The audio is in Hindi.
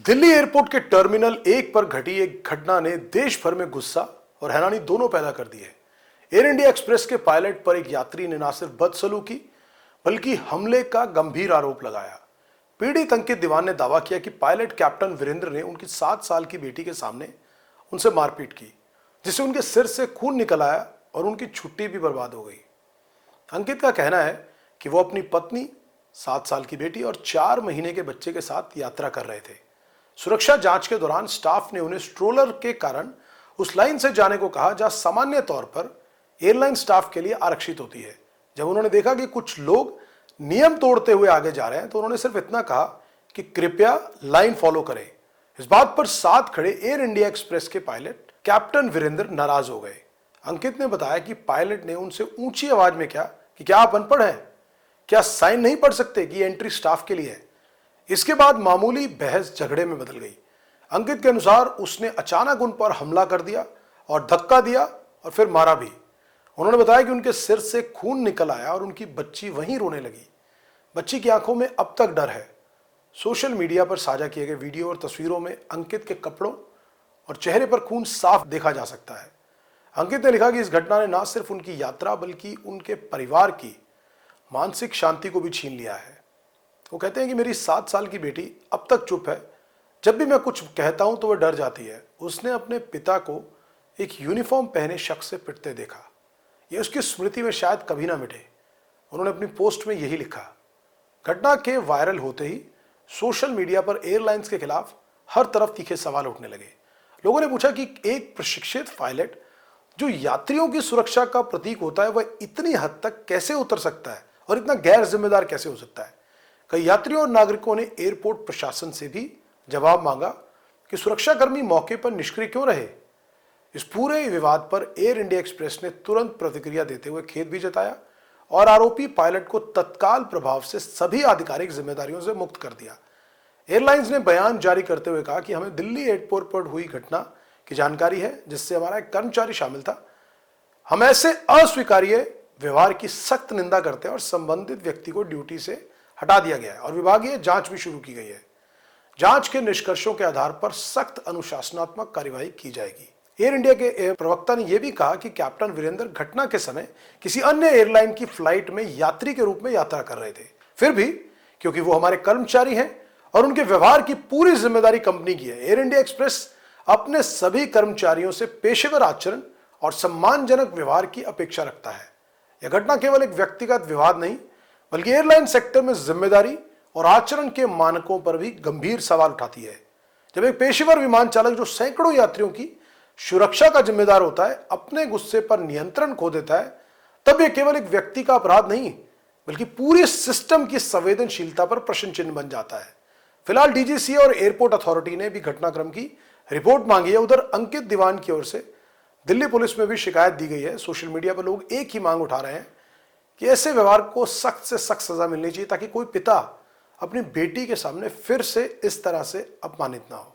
दिल्ली एयरपोर्ट के टर्मिनल 1 पर घटी एक घटना ने देश भर में गुस्सा और हैरानी दोनों पैदा कर दी है। एयर इंडिया एक्सप्रेस के पायलट पर एक यात्री ने न सिर्फ बदसलूकी बल्कि हमले का गंभीर आरोप लगाया। पीड़ित अंकित दीवान ने दावा किया कि पायलट कैप्टन वीरेंद्र ने उनकी 7 साल की बेटी के सामने उनसे मारपीट की, जिससे उनके सिर से खून निकल आया और उनकी छुट्टी भी बर्बाद हो गई। अंकित का कहना है कि वो अपनी पत्नी, 7 साल की बेटी और 4 महीने के बच्चे के साथ यात्रा कर रहे थे। सुरक्षा जांच के दौरान स्टाफ ने उन्हें स्ट्रोलर के कारण उस लाइन से जाने को कहा जहां सामान्य तौर पर एयरलाइन स्टाफ के लिए आरक्षित होती है। जब उन्होंने देखा कि कुछ लोग नियम तोड़ते हुए आगे जा रहे हैं तो उन्होंने सिर्फ इतना कहा कि कृपया लाइन फॉलो करें। इस बात पर साथ खड़े एयर इंडिया एक्सप्रेस के पायलट कैप्टन वीरेंद्र नाराज हो गए। अंकित ने बताया कि पायलट ने उनसे ऊंची आवाज में कहा कि क्या आप अनपढ़ हैं? क्या साइन नहीं पढ़ सकते कि एंट्री स्टाफ के लिए है? इसके बाद मामूली बहस झगड़े में बदल गई। अंकित के अनुसार उसने अचानक उन पर हमला कर दिया और धक्का दिया और फिर मारा भी। उन्होंने बताया कि उनके सिर से खून निकल आया और उनकी बच्ची वहीं रोने लगी। बच्ची की आंखों में अब तक डर है। सोशल मीडिया पर साझा किए गए वीडियो और तस्वीरों में अंकित के कपड़ों और चेहरे पर खून साफ देखा जा सकता है। अंकित ने लिखा कि इस घटना ने न सिर्फ उनकी यात्रा बल्कि उनके परिवार की मानसिक शांति को भी छीन लिया है। वो कहते हैं कि मेरी 7 साल की बेटी अब तक चुप है। जब भी मैं कुछ कहता हूं तो वह डर जाती है। उसने अपने पिता को एक यूनिफॉर्म पहने शख्स से पिटते देखा। यह उसकी स्मृति में शायद कभी ना मिटे। उन्होंने अपनी पोस्ट में यही लिखा। घटना के वायरल होते ही सोशल मीडिया पर एयरलाइंस के खिलाफ हर तरफ तीखे सवाल उठने लगे। लोगों ने पूछा कि एक प्रशिक्षित पायलट जो यात्रियों की सुरक्षा का प्रतीक होता है वह इतनी हद तक कैसे उतर सकता है और इतना गैर जिम्मेदार कैसे हो सकता है। कई यात्रियों और नागरिकों ने एयरपोर्ट प्रशासन से भी जवाब मांगा कि सुरक्षाकर्मी मौके पर निष्क्रिय क्यों रहे। इस पूरे विवाद पर एयर इंडिया एक्सप्रेस ने तुरंत प्रतिक्रिया देते हुए खेद भी जताया और आरोपी पायलट को तत्काल प्रभाव से सभी आधिकारिक जिम्मेदारियों से मुक्त कर दिया। एयरलाइंस ने बयान जारी करते हुए कहा कि हमें दिल्ली एयरपोर्ट पर हुई घटना की जानकारी है जिससे हमारा एक कर्मचारी शामिल था। हम ऐसे अस्वीकार्य व्यवहार की सख्त निंदा करते हैं और संबंधित व्यक्ति को ड्यूटी से हटा दिया गया है और विभागीय जांच भी शुरू की गई है। जांच के निष्कर्षों के आधार पर सख्त अनुशासनात्मक कार्यवाही की जाएगी। एयर इंडिया के प्रवक्ता ने यह भी कहा कि कैप्टन वीरेंद्र घटना के समय किसी अन्य एयरलाइन की फ्लाइट में यात्री के रूप में यात्रा कर रहे थे। फिर भी क्योंकि वो हमारे कर्मचारी हैं और उनके व्यवहार की पूरी जिम्मेदारी कंपनी की है, एयर इंडिया एक्सप्रेस अपने सभी कर्मचारियों से पेशेवर आचरण और सम्मानजनक व्यवहार की अपेक्षा रखता है। यह घटना केवल एक व्यक्तिगत विवाद नहीं बल्कि एयरलाइन सेक्टर में जिम्मेदारी और आचरण के मानकों पर भी गंभीर सवाल उठाती है। जब एक पेशेवर विमान चालक जो सैकड़ों यात्रियों की सुरक्षा का जिम्मेदार होता है अपने गुस्से पर नियंत्रण खो देता है, तब यह केवल एक व्यक्ति का अपराध नहीं बल्कि पूरे सिस्टम की संवेदनशीलता पर प्रश्न चिन्ह बन जाता है। फिलहाल डीजीसीए और एयरपोर्ट अथॉरिटी ने भी घटनाक्रम की रिपोर्ट मांगी है। उधर अंकित दीवान की ओर से दिल्ली पुलिस में भी शिकायत दी गई है। सोशल मीडिया पर लोग एक ही मांग उठा रहे हैं कि ऐसे व्यवहार को सख्त से सख्त सजा मिलनी चाहिए ताकि कोई पिता अपनी बेटी के सामने फिर से इस तरह से अपमानित ना हो।